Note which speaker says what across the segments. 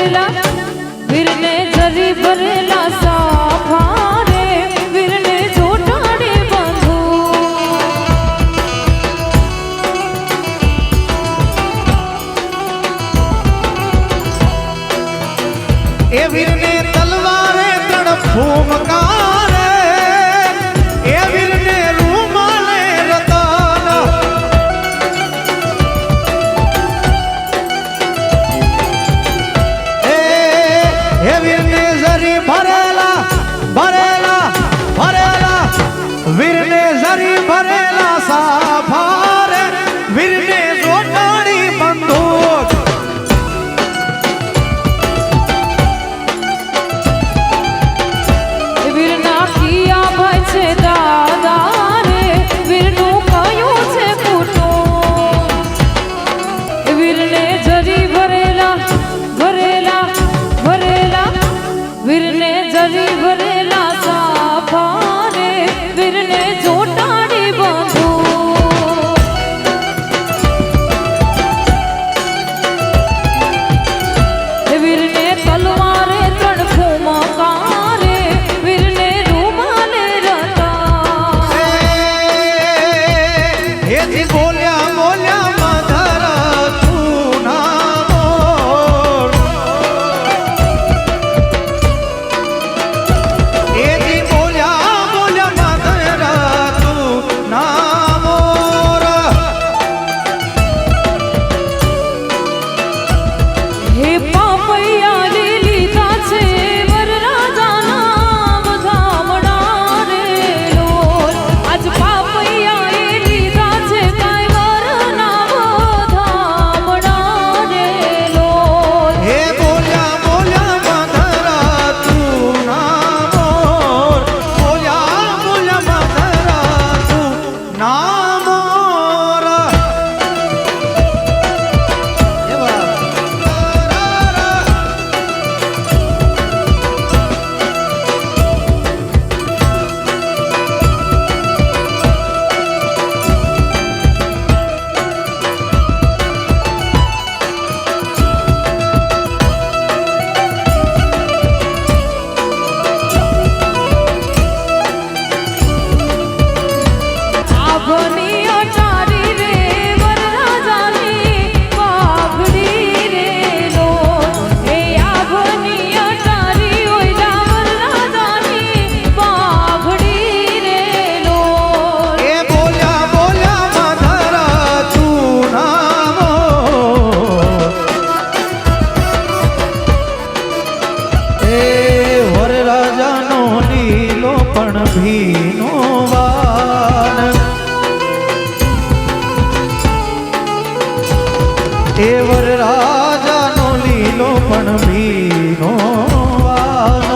Speaker 1: ભરેલા વીરને જરી ભરેલા સાફા રે વીરને જોટાડે બંધુ
Speaker 2: એ વીરને તલવારે ત્રણ ફૂમકારે એ વીરને રૂમાલે રતન એ વીરને જરી ભરેલા ભરેલા ભરેલા વીરને જરી ભરેલા સાફારે વીરને જોટાડી બંદૂક એ વર રાજાનો લીલો પણ ભીનો વાન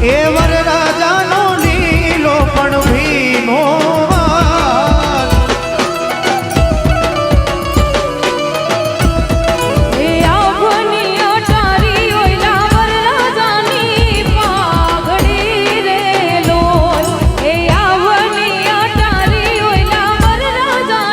Speaker 2: એ વર રાજાનો લીલો પણ ભીનો વાન
Speaker 1: એ આવની અટારી ઓયલા વર રાજાની પાઘડી રે લોલ એ આવની અટારી ઓયલા વર રાજા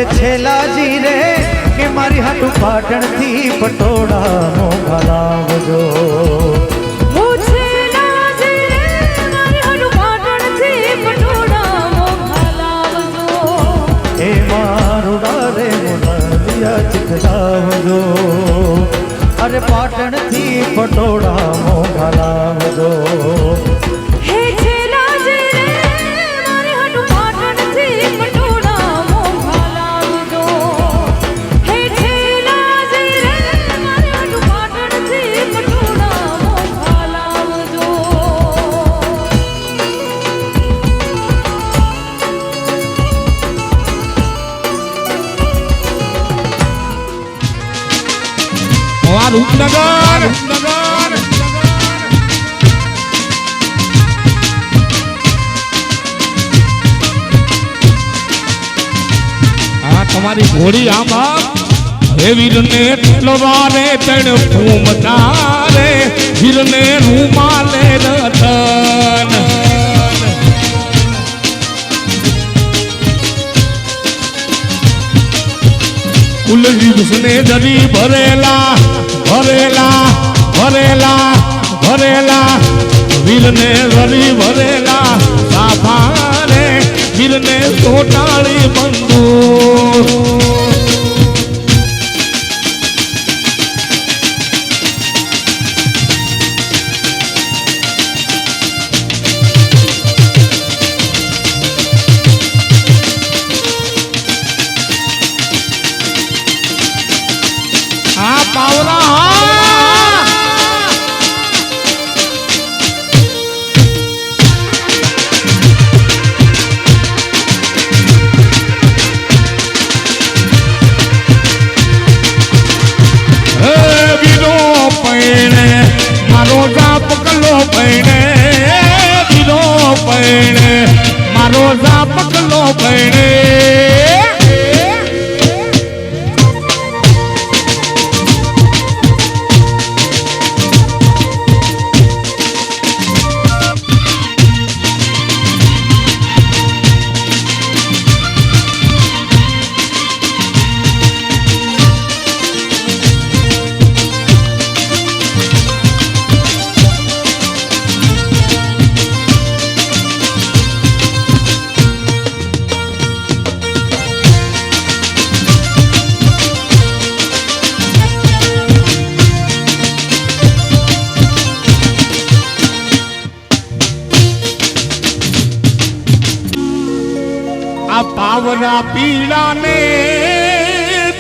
Speaker 2: અરે છેલાજી રે કે મારી હાટુ પાટણ થી પટોળા મોંઘા લાવજો એ મારુડા રે મોનાલિયા ચિતલાવજો અરે પાટણ થી પટોળા મોંઘા લાવજો
Speaker 3: રૂપનગર આ તમારી ઘોડી આમાં હે વીરને તલવારે તણ ફૂમતારે વીરને રૂમાલે રતન કુલદીપને દરી ભરેલા ભરેલા ભરેલા ભરેલા વીરને દરી ભરેલા સાફારે વીરને સોટાળી બંદૂક મારો જા પકલો પૈણે પાવરા પીળાને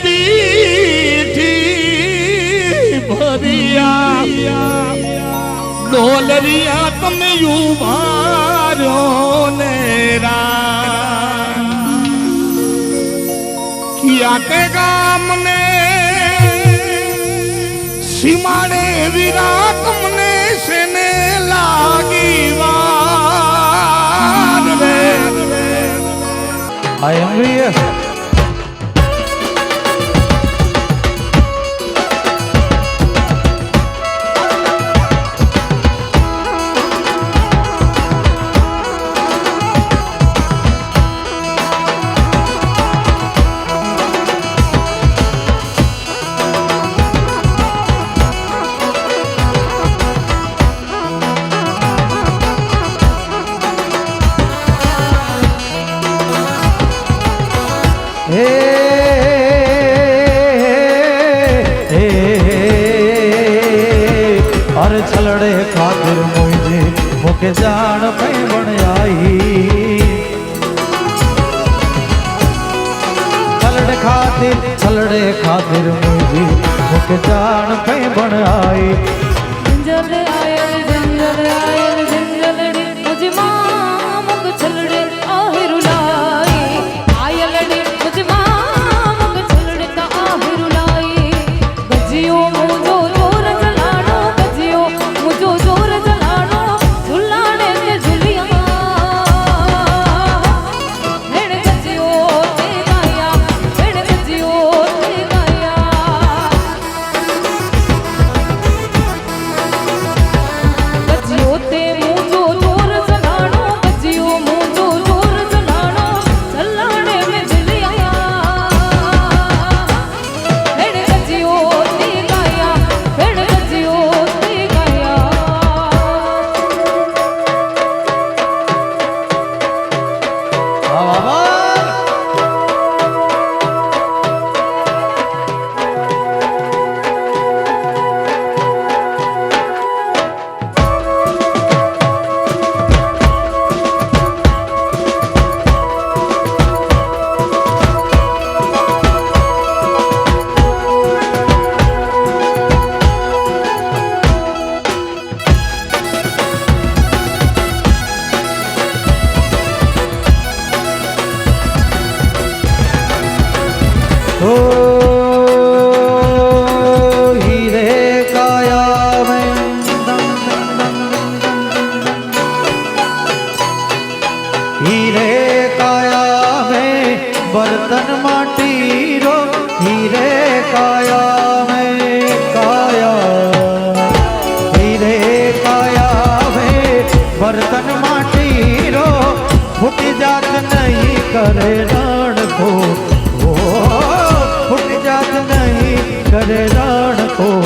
Speaker 3: પીઠી ભરિયા ડોલરિયા તમે યુવાર્યો ને કિયાતે ગામને સીમાડે વિરાટ મને સેને લાગી વાર રે
Speaker 2: I am here. अरे छलड़े खातिर मुझे मुके जान पे बन आई छलड़े खातिर मुझे मुके जान पे बन आई
Speaker 1: जंजल आयल जंजलड़ी मुझ मां मुक छलड़े आहिरुलाई आयलड़ी मुझ मां मुक छलड़े ता आहिरुलाई गजियो मुझो जोर जलानो गजियो मुझो जोर जलानो झुलाने ते झुलिया हेड़ गजियो ते गाया हेड़ गजियो ते गाया
Speaker 2: हीरे काया में बर्तन माटी रो, हीरे काया में काया, हीरे काया में बर्तन माटी रो, फूट जात नहीं करे रण को, ओ फूट जात नहीं करे रण को।